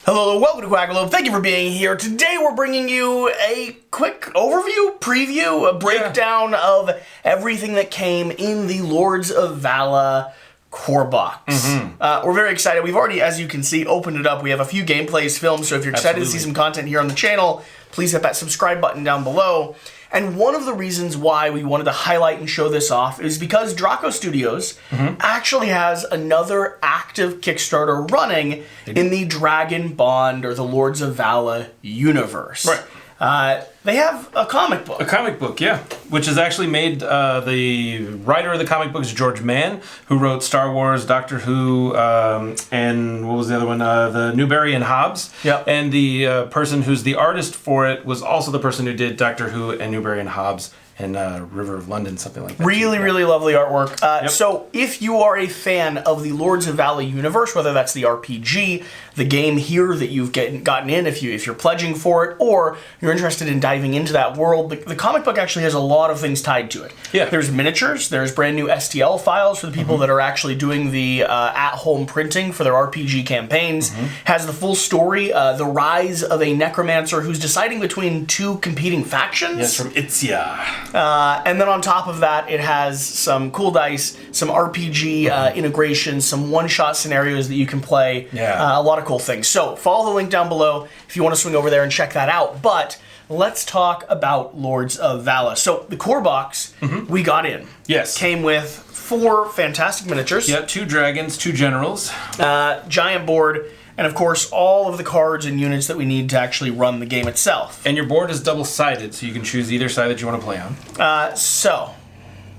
Hello, welcome to Quackalope. Thank you for being here. Today we're bringing you a quick overview, preview, a breakdown of everything that came in the Lords of Vala core box. We're very excited. We've already, as you can see, opened it up. We have a few gameplays filmed, so if you're excited to see some content here on the channel, please hit that subscribe button down below. And one of the reasons why we wanted to highlight and show this off is because Draco Studios actually has another active Kickstarter running in the Dragonbond or the Lords of Vala universe. Right. They have a comic book. A comic book, yeah. Which is actually made, the writer of the comic book is George Mann, who wrote Star Wars, Doctor Who, and what was the other one? The Newberry and Hobbs. Yep. And the person who's the artist for it was also the person who did Doctor Who and Newberry and Hobbs and River of London, something like that. Really lovely artwork. So if you are a fan of the Lords of Vala universe, whether that's the RPG, the game here that you've gotten in, if you're pledging for it, or you're interested in diving into that world, the comic book actually has a lot of things tied to it. Yeah. There's miniatures, there's brand new STL files for the people that are actually doing the at-home printing for their RPG campaigns. Has the full story, the rise of a necromancer who's deciding between two competing factions. Yes, from Itzia. And then on top of that, it has some cool dice, some RPG integrations, some one-shot scenarios that you can play. Yeah. A lot of cool things. So follow the link down below if you want to swing over there and check that out. But let's talk about Lords of Vala. So the core box we got in. Yes. Came with 4 fantastic miniatures. Yeah, 2 dragons, 2 generals. Giant board. And of course, all of the cards and units that we need to actually run the game itself. And your board is double-sided, so you can choose either side that you want to play on. So,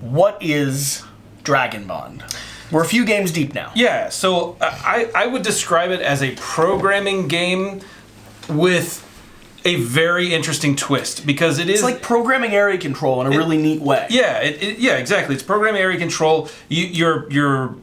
what is Dragonbond? We're a few games deep now. Yeah, so I would describe it as a programming game with a very interesting twist, because it is... It's like programming area control in a really neat way. Yeah, yeah, exactly. It's programming area control. You're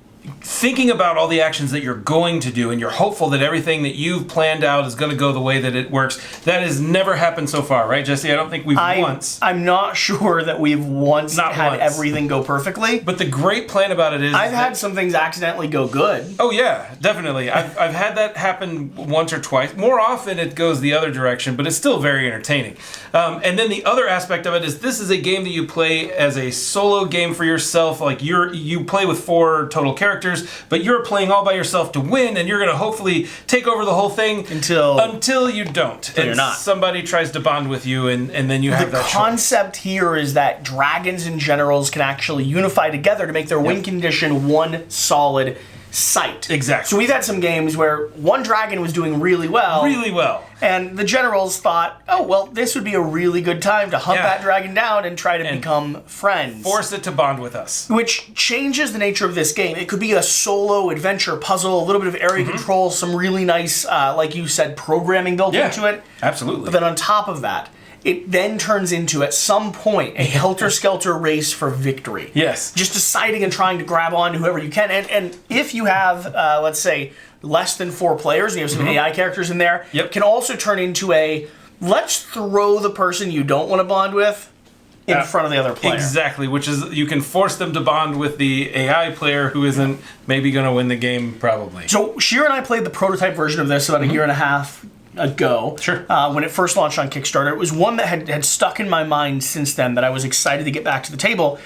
thinking about all the actions that you're going to do, and you're hopeful that everything that you've planned out is going to go the way that it works. That has never happened so far, right, Jesse? I don't think we've once. I'm not sure that we've had everything go perfectly. But the great plan about it is... I've had some things accidentally go good. Oh, yeah, definitely. I've had that happen once or twice. More often it goes the other direction, but it's still very entertaining. And then the other aspect of it is this is a game that you play as a solo game for yourself. Like you play with 4 total characters, but you're playing all by yourself to win, and you're going to hopefully take over the whole thing until you don't. Until you're not. Somebody tries to bond with you, and then you have that choice. The concept here is that dragons and generals can actually unify together to make their win condition one solid sight. Exactly. So we've had some games where one dragon was doing really well. Really well. And the generals thought, oh, well, this would be a really good time to hunt that dragon down and try to become friends. Force it to bond with us. Which changes the nature of this game. It could be a solo adventure puzzle, a little bit of area control, some really nice, like you said, programming built into it. Absolutely. But then on top of that, it then turns into, at some point, a helter-skelter race for victory. Yes. Just deciding and trying to grab on to whoever you can. And if you have, let's say, less than 4 players, and you have some AI characters in there, can also turn into a, let's throw the person you don't want to bond with in front of the other player. Exactly, which is, you can force them to bond with the AI player who isn't maybe going to win the game, probably. So, Sheer and I played the prototype version of this about a year and a half ago. Sure. When it first launched on Kickstarter. It was one that had stuck in my mind since then that I was excited to get back to the table.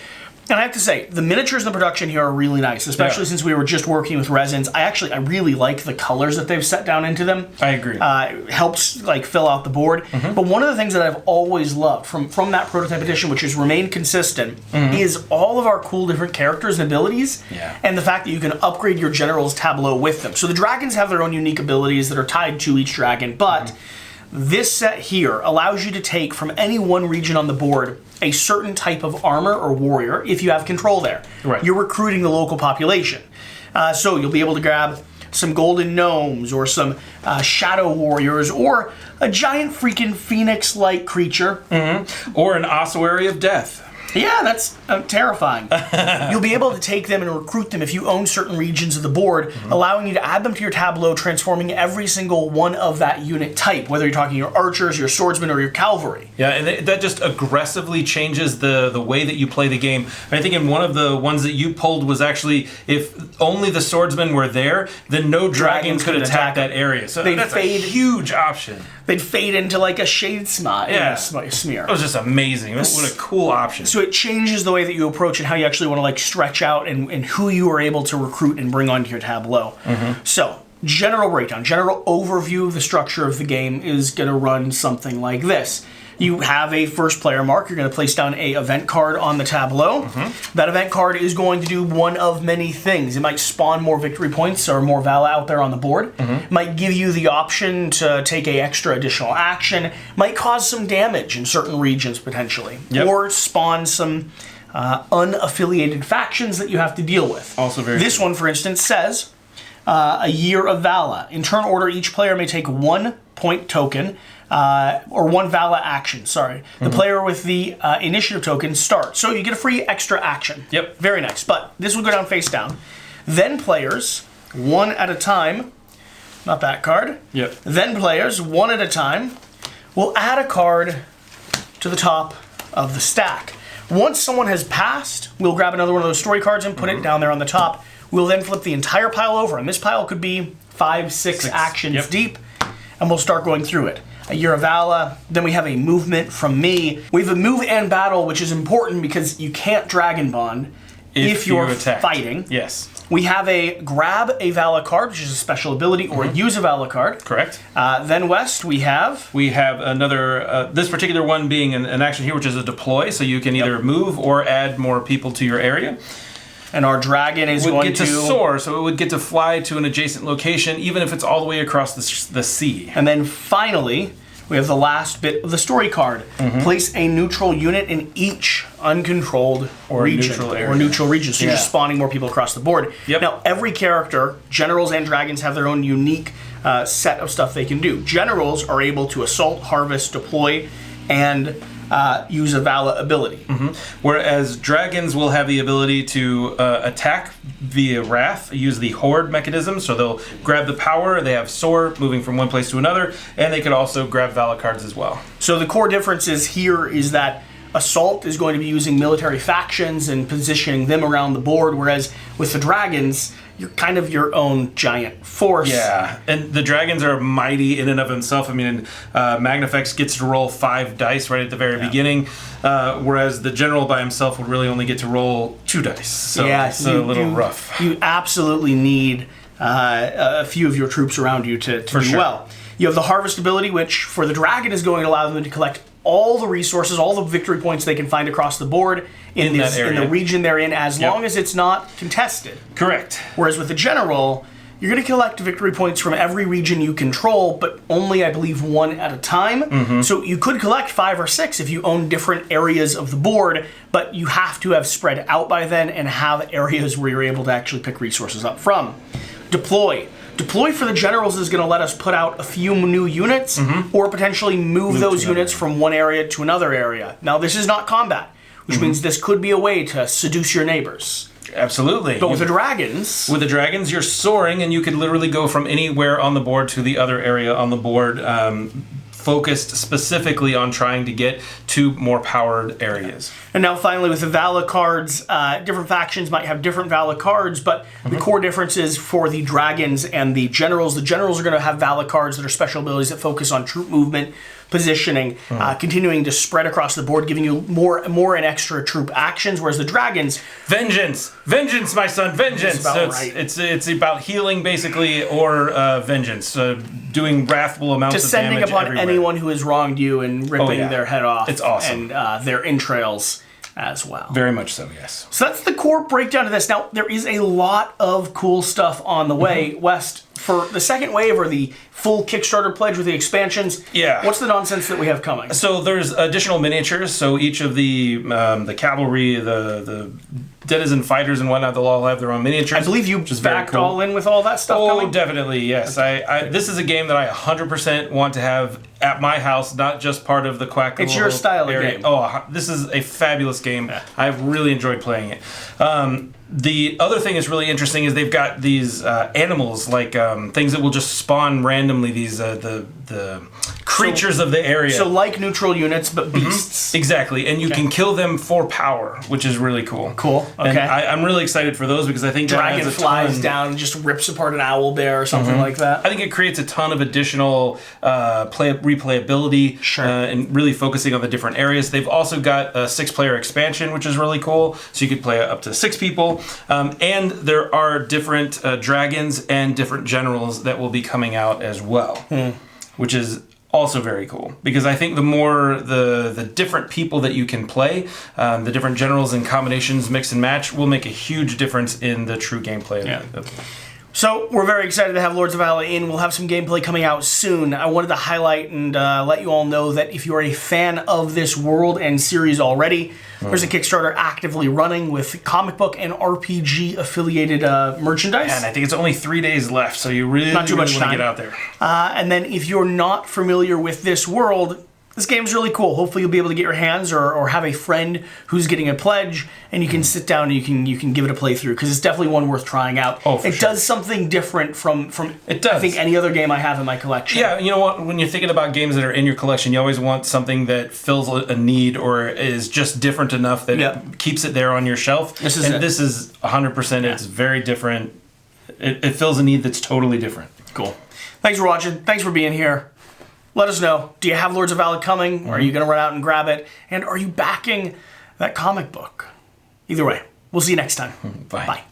And I have to say, the miniatures and the production here are really nice, especially since we were just working with resins. I really like the colors that they've set down into them. I agree. It helps fill out the board. But one of the things that I've always loved from that prototype edition, which has remained consistent, is all of our cool different characters and abilities, and the fact that you can upgrade your general's tableau with them. So the dragons have their own unique abilities that are tied to each dragon, but this set here allows you to take from any one region on the board a certain type of armor or warrior if you have control there. Right. You're recruiting the local population. So you'll be able to grab some golden gnomes or some shadow warriors or a giant freaking phoenix-like creature. Or an ossuary of death. Yeah, that's terrifying. You'll be able to take them and recruit them if you own certain regions of the board, allowing you to add them to your tableau, transforming every single one of that unit type, whether you're talking your archers, your swordsmen, or your cavalry. Yeah, and that just aggressively changes the way that you play the game. I think in one of the ones that you pulled was actually, if only the swordsmen were there, then no dragon could attack that area. So that's a huge option. They'd fade into like a shade smear. It was just amazing. What a cool option. So it changes the way that you approach and how you actually want to like stretch out and who you are able to recruit and bring onto your tableau. So general breakdown, general overview of the structure of the game is going to run something like this. You have a first player mark. You're going to place down a event card on the tableau. That event card is going to do one of many things. It might spawn more victory points or more Vala out there on the board. It might give you the option to take a extra additional action. Might cause some damage in certain regions potentially. Or spawn some unaffiliated factions that you have to deal with. Also very This one, for instance, says a year of Vala. In turn order, each player may take 1 point token or 1 Vala action, sorry. The player with the initiative token starts. So you get a free extra action. Very nice. But this will go down face down. Then players, one at a time, not that card. Then players, one at a time, will add a card to the top of the stack. Once someone has passed, we'll grab another one of those story cards and put it down there on the top. We'll then flip the entire pile over, and this pile could be 5, 6 actions deep, and we'll start going through it. A year of Vala, then we have a movement from me. We have a move and battle, which is important because you can't Dragonbond if you're fighting. We have a grab a Vala card, which is a special ability, or use a Vala card. Correct. Then West, we have another, this particular one being an action here, which is a deploy, so you can either move or add more people to your area. And our dragon is going to get to soar, so it would get to fly to an adjacent location, even if it's all the way across the sea. And then finally, we have the last bit of the story card. Place a neutral unit in each uncontrolled region or neutral region. So you're just spawning more people across the board. Now, every character, generals and dragons, have their own unique set of stuff they can do. Generals are able to assault, harvest, deploy, and use a Vala ability. Whereas dragons will have the ability to attack via wrath, use the horde mechanism, so they'll grab the power, they have soar, moving from one place to another, and they could also grab Vala cards as well. So the core differences here is that assault is going to be using military factions and positioning them around the board, whereas with the dragons, you're kind of your own giant force. Yeah, and the dragons are mighty in and of themselves. I mean, Magnifex gets to roll 5 dice right at the very beginning, whereas the general by himself would really only get to roll 2 dice. So it's a little rough. You absolutely need a few of your troops around you to do well. You have the harvest ability, which for the dragon is going to allow them to collect all the resources, all the victory points they can find across the board in the region they're in, as long as it's not contested. Correct. Whereas with the general, you're going to collect victory points from every region you control, but only, I believe, 1 at a time. So you could collect 5 or 6 if you own different areas of the board, but you have to have spread out by then and have areas where you're able to actually pick resources up from. Deploy. Deploy for the generals is going to let us put out a few new units or potentially move those units from one area to another area. Now, this is not combat, which means this could be a way to seduce your neighbors. Absolutely. But with the dragons... With the dragons, you're soaring, and you could literally go from anywhere on the board to the other area on the board, focused specifically on trying to get to more powered areas. And now finally with the Vala cards, different factions might have different Vala cards, but the core difference is for the dragons and the generals are going to have Vala cards that are special abilities that focus on troop movement, positioning, continuing to spread across the board, giving you more and extra troop actions, whereas the dragons... Vengeance, my son, vengeance! It's about healing, basically, or vengeance, doing wrathful amounts of damage descending upon everywhere. anyone who has wronged you and ripping their head off. It's awesome. And their entrails as well. Very much so, yes. So that's the core breakdown of this. Now, there is a lot of cool stuff on the way. West, for the second wave or the full Kickstarter pledge with the expansions. Yeah. What's the nonsense that we have coming? So there's additional miniatures. So each of the cavalry, the denizen fighters and whatnot, they'll all have their own miniatures. I believe you backed all in with all that stuff coming? Definitely, yes. I this is a game that I 100% want to have at my house, not just part of the Quackalope It's your style of area. game. Oh, this is a fabulous game. Yeah. I've really enjoyed playing it. The other thing that's really interesting is they've got these animals, like things that will just spawn randomly, these the creatures of the area. So like neutral units, but beasts. Exactly, and you can kill them for power, which is really cool. Cool, okay. And I'm really excied for those because I think Dragon flies down and just rips apart an owl bear or something like that. I think it creates a ton of additional replayability and really focusing on the different areas. They've also got a 6-player expansion, which is really cool, so you could play up to 6 people. And there are different dragons and different generals that will be coming out as well, which is also very cool, because I think the more the different people that you can play, the different generals and combinations mix and match will make a huge difference in the true gameplay. Yeah. So we're very excited to have Lords of Valor in. We'll have some gameplay coming out soon. I wanted to highlight and let you all know that if you are a fan of this world and series already, there's a Kickstarter actively running with comic book and RPG affiliated merchandise. And I think it's only 3 days left, so you really, not too much want time to get out there. And then if you're not familiar with this world, this game's really cool. Hopefully you'll be able to get your hands or have a friend who's getting a pledge, and you can sit down and you can give it a playthrough, because it's definitely one worth trying out. Oh, for it sure. does something different from it does. I think any other game I have in my collection. Yeah, you know what? When you're thinking about games that are in your collection, you always want something that fills a need or is just different enough that it keeps it there on your shelf. This is 100%. It's very different. It fills a need that's totally different. Cool. Thanks for watching. Thanks for being here. Let us know. Do you have Lords of Valor coming? Or are you going to run out and grab it? And are you backing that comic book? Either way, we'll see you next time. Bye. Bye.